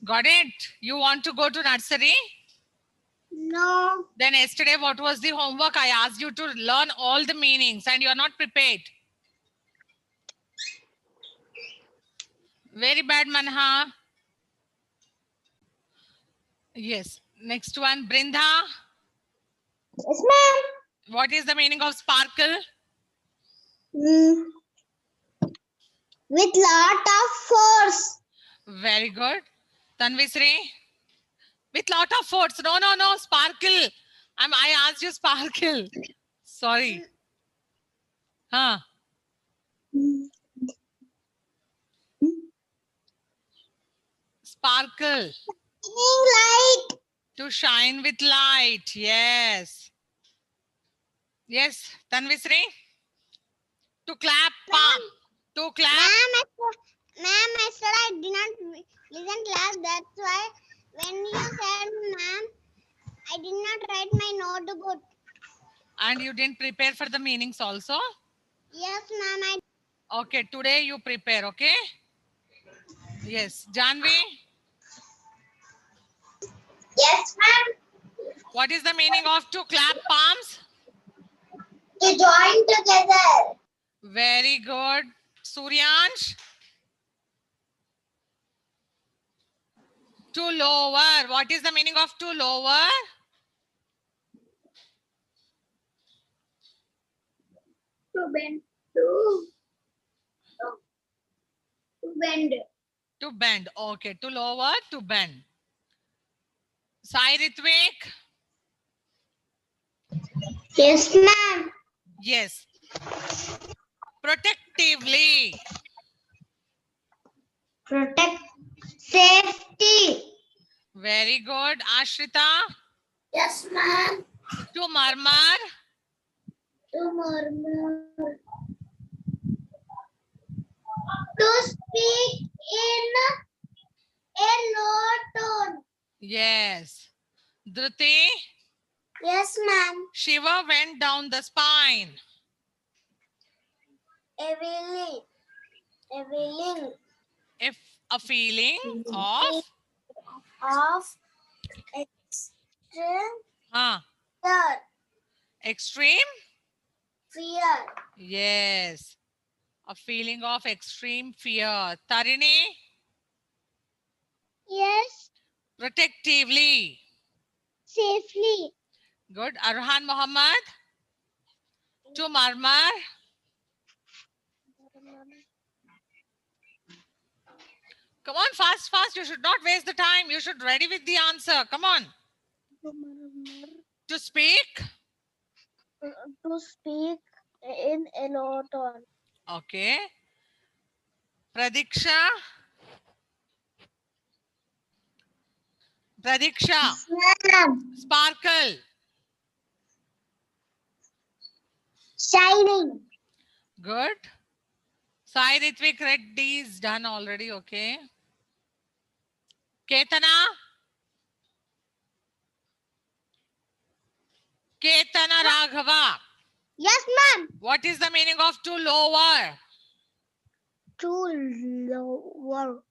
Got it? You want to go to nursery? No. Then yesterday, what was the homework? I asked you to learn all the meanings and you are not prepared. Very bad, Manha. Yes. Next one, Brinda. Yes, ma'am. What is the meaning of sparkle? With lot of force. Very good. Tanvisri. With lot of force. No, no, no. Sparkle. I asked you sparkle. Sorry. Huh. Sparkle. Light. To shine with light. Yes. Yes. Tanvisri. To clap palm. To clap. Ma'am, yesterday I did not listen class. That's why when you said, ma'am, I did not write my notebook. And you didn't prepare for the meanings also? Yes, ma'am. Okay, today you prepare, okay? Yes. Janvi, Yes, ma'am. what is the meaning of to clap palms? To join together. Very good. Suryansh, to lower. What is the meaning of to lower? To bend. To bend. To bend. Okay, to lower, to bend. Sai Ritvik, Yes, ma'am. yes. Protectively. Protect. Safety. Very good. Ashrita, Yes, ma'am. to murmur. To murmur. To speak in a low tone. Yes. Dhruti, Yes, ma'am. Shiva went down the spine. A willing If a feeling of of extreme fear. extreme. Fear. Yes. A feeling of extreme fear. Tarini, Yes. protectively. Safely. Good. Arhan Muhammad, to murmur. Come on, fast, fast. You should not waste the time. You should ready with the answer. Come on. To speak. To speak in a low tone. Okay. Pradiksha. Pradiksha. Sparkle. Shining. Good. Sai Ritvik Reddy is done already. Okay. Ketana. Ketana Raghava. Yes, ma'am. What is the meaning of to lower? To lower.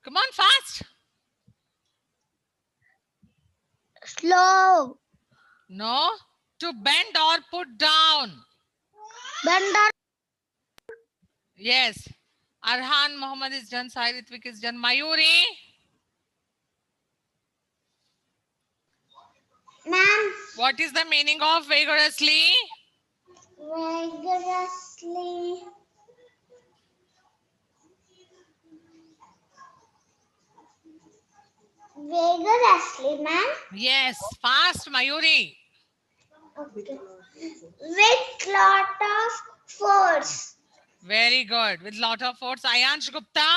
Come on, fast. Slow. No. To bend or put down. Bend or Yes. Arhan Muhammad is done. Sai Ritvik is done. Mayuri. ma'am. What is the meaning of vigorously? Vigorously. Vigorously, ma'am. Yes. Fast, Mayuri. Okay. With lot of force. Very good. With lot of force. Ayansh Gupta.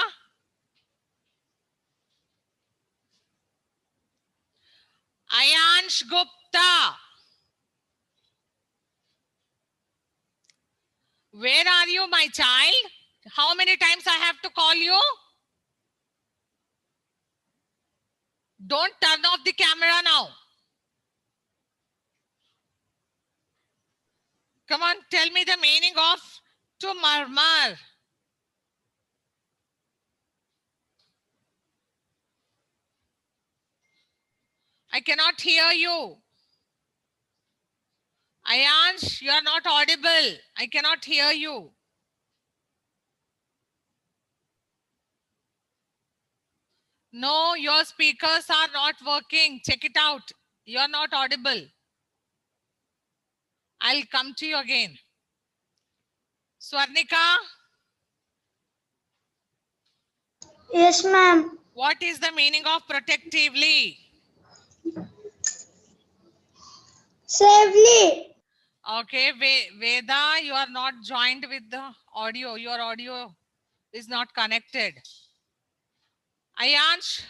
Ayansh Gupta. Where are you, my child? How many times I have to call you? Don't turn off the camera now. Come on, tell me the meaning of to murmur. I cannot hear you. Ayansh, you are not audible. I cannot hear you. No, your speakers are not working. Check it out. You are not audible. I'll come to you again. Swarnika, Yes, ma'am. what is the meaning of protectively? Safely. Okay, Veda, you are not joined with the audio. Your audio is not connected. Ayansh,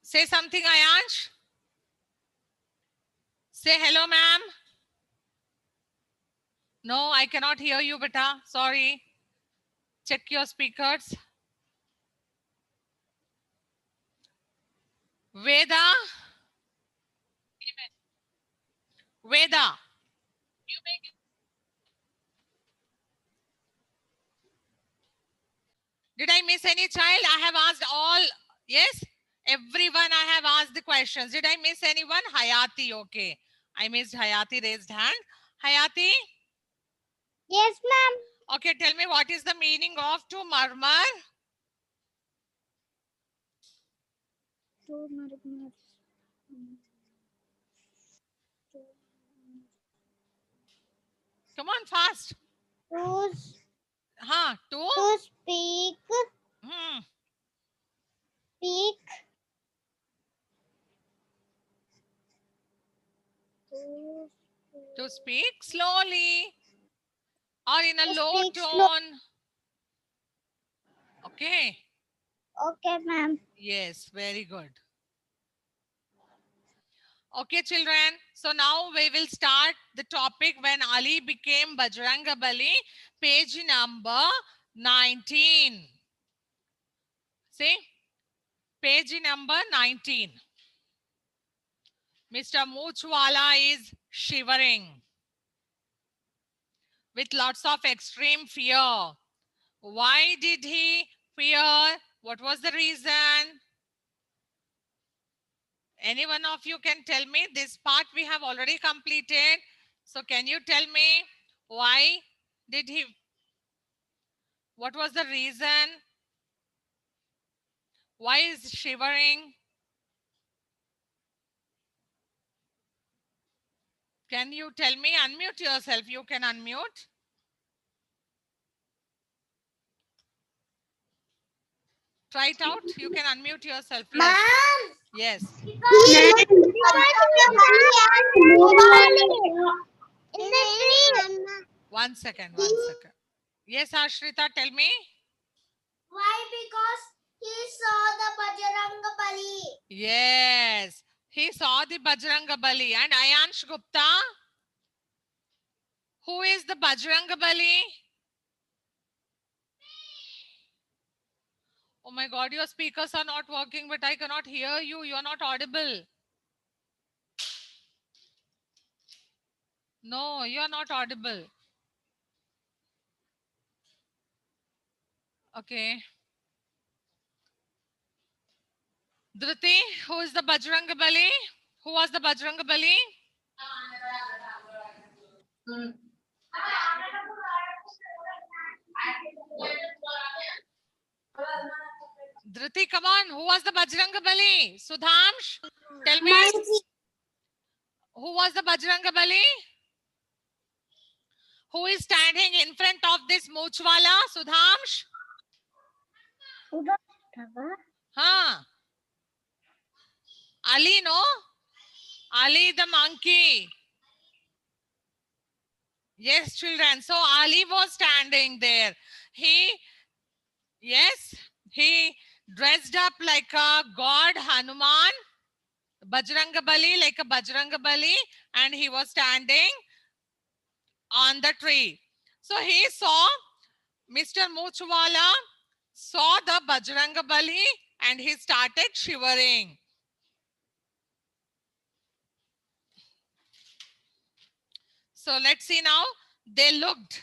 say something, Ayansh. Say hello, ma'am. No, I cannot hear you, beta. Sorry. Check your speakers. Veda. Veda. Did I miss any child? I have asked all. Yes? Everyone I have asked the questions. Did I miss anyone? Hayati, okay. I missed Hayati, raised hand. Hayati? Yes, ma'am. Okay, tell me what is the meaning of to murmur? Come on, fast. To, Huh, to speak, Hmm. speak. To speak slowly or in a To low speak slow. tone. Okay. Okay, ma'am. Yes, very good. Okay, children. So now we will start the topic when Ali became Bajrangabali, page number 19. See? Page number 19. Mr. Moochwala is shivering with lots of extreme fear. Why did he fear? What was the reason? Any one of you can tell me? This part we have already completed. So can you tell me why did he? What was the reason? Why is shivering? Can you tell me? Unmute yourself. You can unmute. Try it out. You can unmute yourself. Yes. Ma'am. Yes. In the street. One second. One second. Yes, Ashrita, tell me. Why? Because he saw the Bajrangabali. Yes. He saw the Bajrangabali. And Ayansh Gupta? Who is the Bajrangabali? Oh my God, your speakers are not working, but I cannot hear you. You are not audible. No, you are not audible. Okay. Dhruti, who is the Bajrangabali? Who was the Bajrangabali? Dhruti, come on. Who was the Bajrangabali? Sudhamsh, tell me. Who was the Bajrangabali? Who is standing in front of this Moochwala? Sudhamsh? Huh? Ali, no? Ali the monkey. Yes, children. So Ali was standing there. Yes, he dressed up like a god Hanuman, Bajrangabali, like a Bajrangabali, and he was standing on the tree. So he saw Mr. Moochwala saw the Bajrangabali and he started shivering. So let's see now. They looked.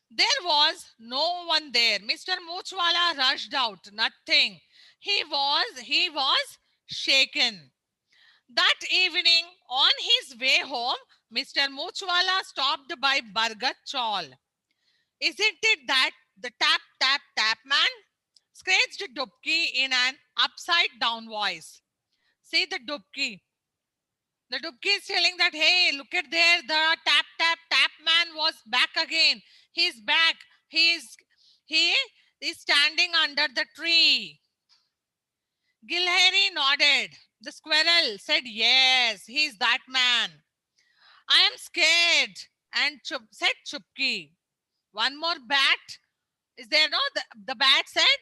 There was no one there. Mr. Moochwala rushed out. Nothing. He was shaken. That evening, on his way home, Mr. Moochwala stopped by Bargat Chawl. Isn't it that the tap tap tap man? Scratched Dubki in an upside down voice. See the Dubki. The Dubki is telling that, hey, look at there, the tap tap tap man was back again. He's back. He is standing under the tree. Gilhari nodded. The squirrel said, yes, he's that man. I am scared. And said Chupki. One more bat. Is there no? The bat said,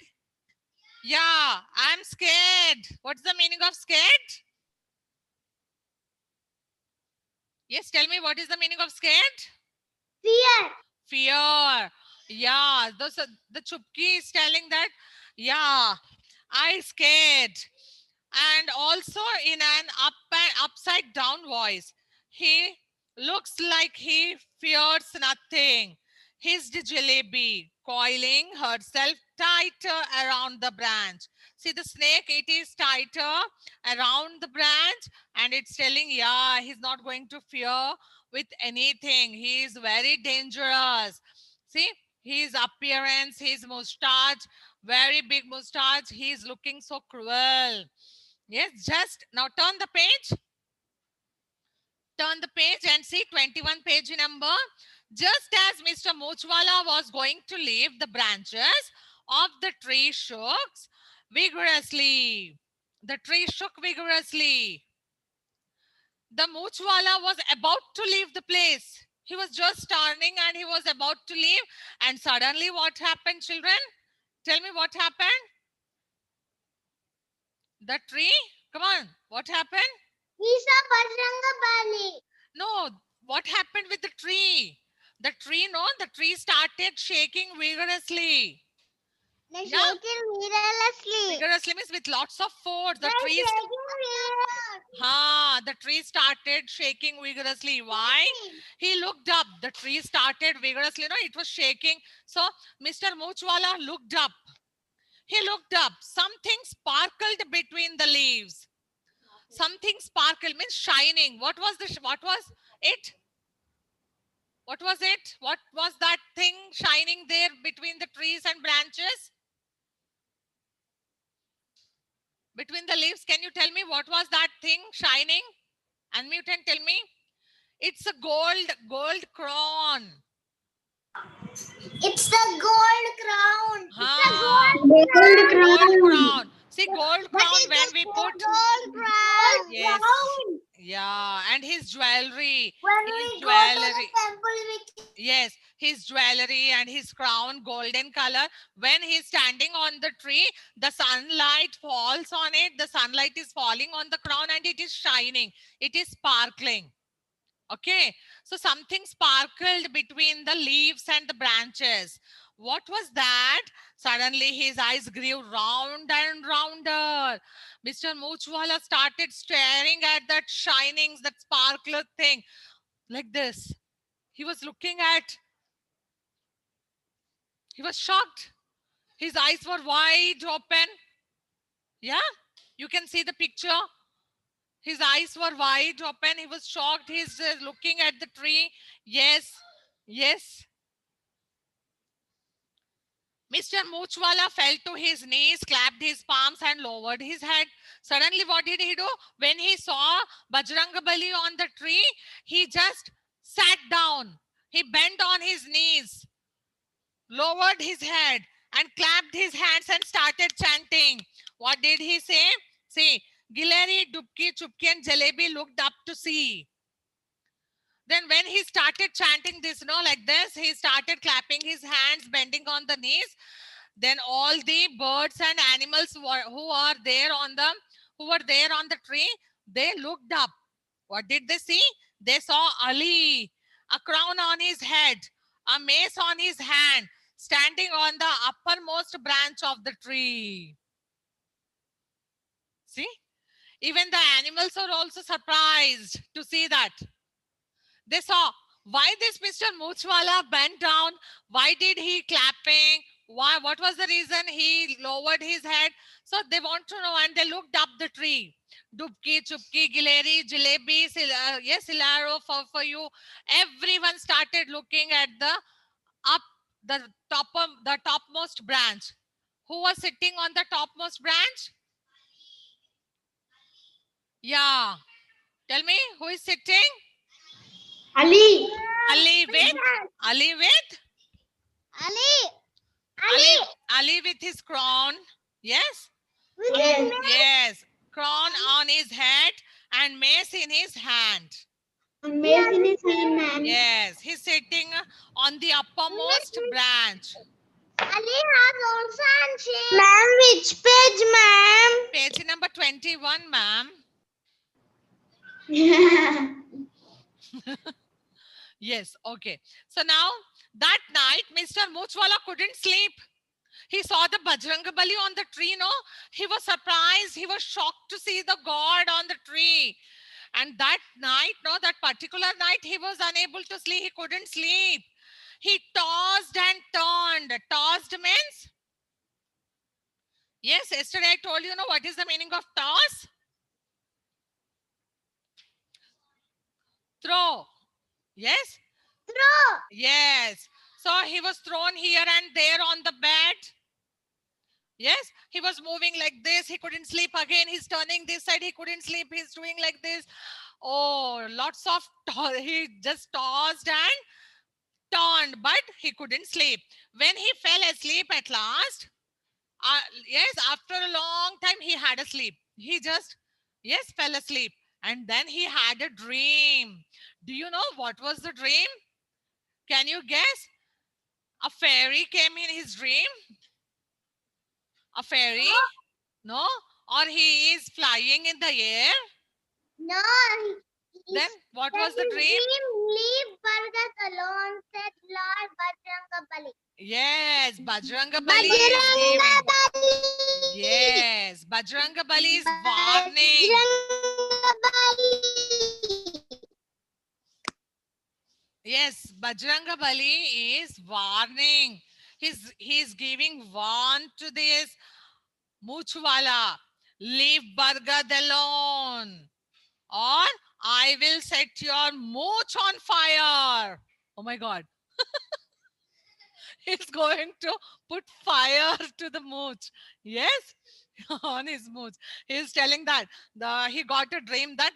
yeah, I'm scared. What's the meaning of scared? Yes, tell me, what is the meaning of scared? Fear. Fear. Yeah, the Chupki is telling that, yeah, I scared. And also in an upside down voice, he looks like he fears nothing. His jalebi coiling herself tighter around the branch. See the snake, it is tighter around the branch and it's telling, yeah, he's not going to fear with anything. He is very dangerous. See his appearance, his mustache, very big mustache. He is looking so cruel. Yes, just now turn the page. Turn the page and see 21 page number. Just as Mr. Moochwala was going to leave, the branches of the tree shook vigorously. The tree shook vigorously. The Moochwala was about to leave the place. He was just turning and he was about to leave. And suddenly what happened, children? Tell me what happened? The tree? Come on, what happened? He saw Bajranga Bali. No, what happened with the tree? The tree, no, the tree started shaking vigorously. They Yeah. shaking vigorously. Vigorously means with lots of force. The They're tree, shaking the tree started shaking vigorously. Why? He looked up. The tree started vigorously. No, it was shaking. So Mr. Moochwala looked up. He looked up. Something sparkled between the leaves. Something sparkled means shining. What was it? What was it? What was that thing shining there between the trees and branches? Between the leaves, can you tell me what was that thing shining? Unmute and tell me. It's a gold crown. It's the gold crown. Gold crown. See, gold crown when we put gold crown. yes, yeah, and his jewelry. When His we go to the jewelry. temple, Yes, his jewelry and his crown, golden color. When he's standing on the tree, the sunlight falls on it. The sunlight is falling on the crown and it is shining. It is sparkling. Okay, so something sparkled between the leaves and the branches. What was that? Suddenly his eyes grew round and rounder. Mr. Moochwala started staring at that shining, that sparkler thing like this. He was looking at, he was shocked. His eyes were wide open. Yeah, you can see the picture. His eyes were wide open. He was shocked. He's looking at the tree. Yes, yes. Mr. Moochwala fell to his knees, clapped his palms and lowered his head. Suddenly, what did he do? When he saw Bajrangabali on the tree, he just sat down. He bent on his knees, lowered his head and clapped his hands and started chanting. What did he say? See, Gilhari, Dubki, Chupki and Jalebi looked up to see. Then when he started chanting this, like this, he started clapping his hands, bending on the knees. Then all the birds and animals who were there on the tree, they looked up. What did they see? They saw Ali, a crown on his head, a mace on his hand, standing on the uppermost branch of the tree. See? Even the animals are also surprised to see that. They saw Why this Mr. Moochwala bent down? Why did he clapping? Why? What was the reason he lowered his head? So they want to know, and they looked up the tree. Dubki, Chupki, Gileri, Jalebi, yes, Silaro for you. Everyone started looking at the up the topmost branch. Who was sitting on the topmost branch? Yeah. Tell me, who is sitting? Ali. Ali with? Ali with? Ali. Ali, Ali with his crown. Yes? Yes. Yes. Crown on his head and mace in his hand. Mace in his hand, ma'am. Yes. He's sitting on the uppermost branch. Ali has also handshake. Ma'am, which page, ma'am? Page number 21, ma'am. Yes. Okay. So now, that night, Mr. Moochwala couldn't sleep. He saw the Bajrangabali on the tree, no? He was surprised. He was shocked to see the god on the tree. And that night, no, that particular night, he was unable to sleep. He couldn't sleep. He tossed and turned. Tossed means? Yes, yesterday I told you, no, what is the meaning of toss? Throw. Yes? Throw. Yes. So he was thrown here and there on the bed. Yes, he was moving like this. He couldn't sleep again. He's turning this side. He couldn't sleep. He's doing like this. Oh, lots of, he just tossed and turned, but he couldn't sleep. When he fell asleep at last, yes, after a long time, he had a sleep. He just, yes, fell asleep. And then he had a dream. Do you know what was the dream? Can you guess? A fairy came in his dream. A fairy? No? Or he is flying in the air? No. Then what was the dream? Leave Bhargat alone, said Lord Bajrangabali. Yes, Bajrangabali is giving. Yes, Bajrangabali is warning. Yes, Bajrangabali is warning. He's giving warn to this Moochwala. Leave Bargad alone, or I will set your mooch on fire. Oh my God. He's going to put fire to the mooch. Yes, on his mooch. He's telling that he got a dream that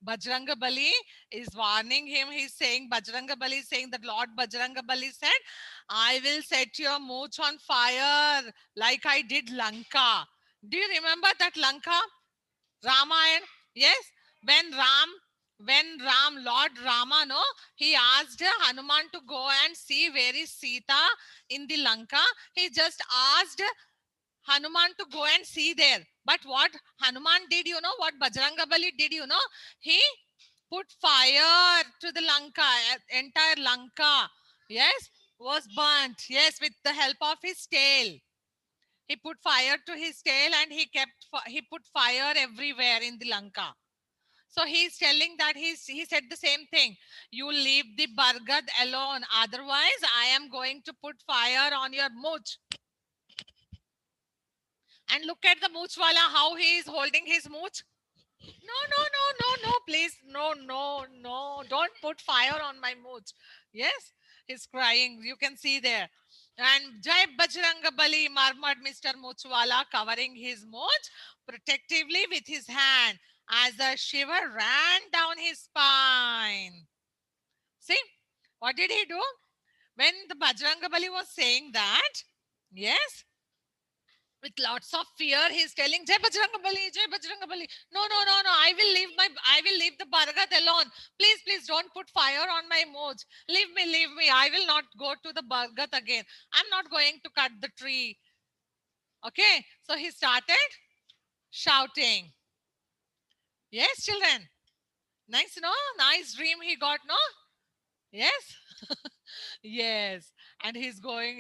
Bajrangabali is warning him. He's saying, Bajrangabali is saying that Lord Bajrangabali said, I will set your mooch on fire like I did Lanka. Do you remember that Lanka? Ramayana? Yes. When Lord Rama, no, he asked Hanuman to go and see where is Sita in the Lanka. He just asked Hanuman to go and see there. But what Hanuman did, you know, what Bajrangabali did, you know, he put fire to the Lanka, entire Lanka. Yes, was burnt. Yes, with the help of his tail. He put fire to his tail and he put fire everywhere in the Lanka. So he's telling that he said the same thing. You leave the Bargad alone. Otherwise, I am going to put fire on your mooch. And look at the moochwala, how he is holding his mooch. No, please. No. Don't put fire on my mooch. Yes, he's crying. You can see there. And Jai Bajrangabali murmured Mr. Moochwala, covering his mooch protectively with his hand as a shiver ran down his spine. See, what did he do? When the Bajrangabali was saying that, yes, with lots of fear, he's telling Jai Bajrangabali, Jai Bajrangabali. No. I will leave the Bargat alone. Please don't put fire on my mooch. Leave me. I will not go to the Bargat again. I'm not going to cut the tree. Okay. So he started shouting. Yes, children. Nice, no? Nice dream he got, no? Yes. Yes. And he's going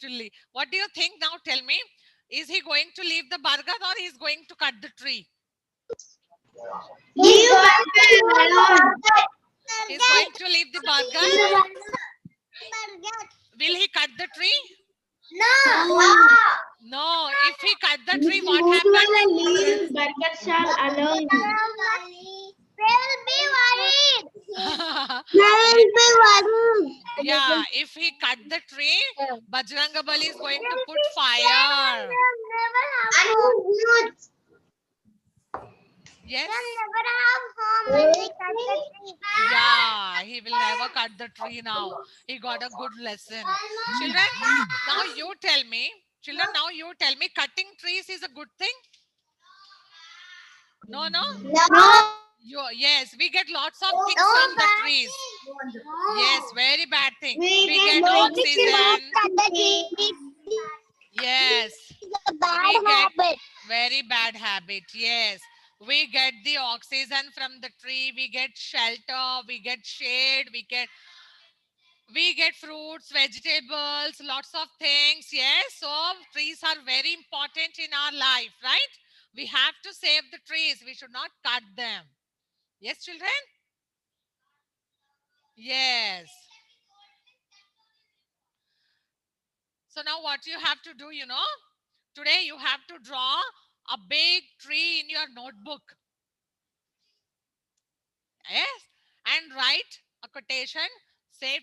to leave. What do you think now? Tell me. Is he going to leave the Bargat or he's going to cut the tree? Leave Bargad alone. He's going to leave the burger? Burger. Will he cut the tree? No. No. If he cut the tree, what Who happened? will leave burger shall alone? They'll be worried. They'll be worried. Yeah, if he cut the tree, Bajrangabali is going to put fire. Yes. Never have home when we cut the tree. Yeah, he will never cut the tree now. He got a good lesson. Children, now you tell me. Children, now you tell me, cutting trees is a good thing? No, no? No. Yes, we get lots of things from the trees. Yes, very bad thing. We get oxygen. Yes, Bad we get habit. very bad habit. Yes, we get the oxygen from the tree. We get shelter. We get shade. We get fruits, vegetables, lots of things. Yes, so trees are very important in our life, right? We have to save the trees. We should not cut them. Yes, children? Yes. So now what you have to do, today you have to draw a big tree in your notebook. Yes, and write a quotation, save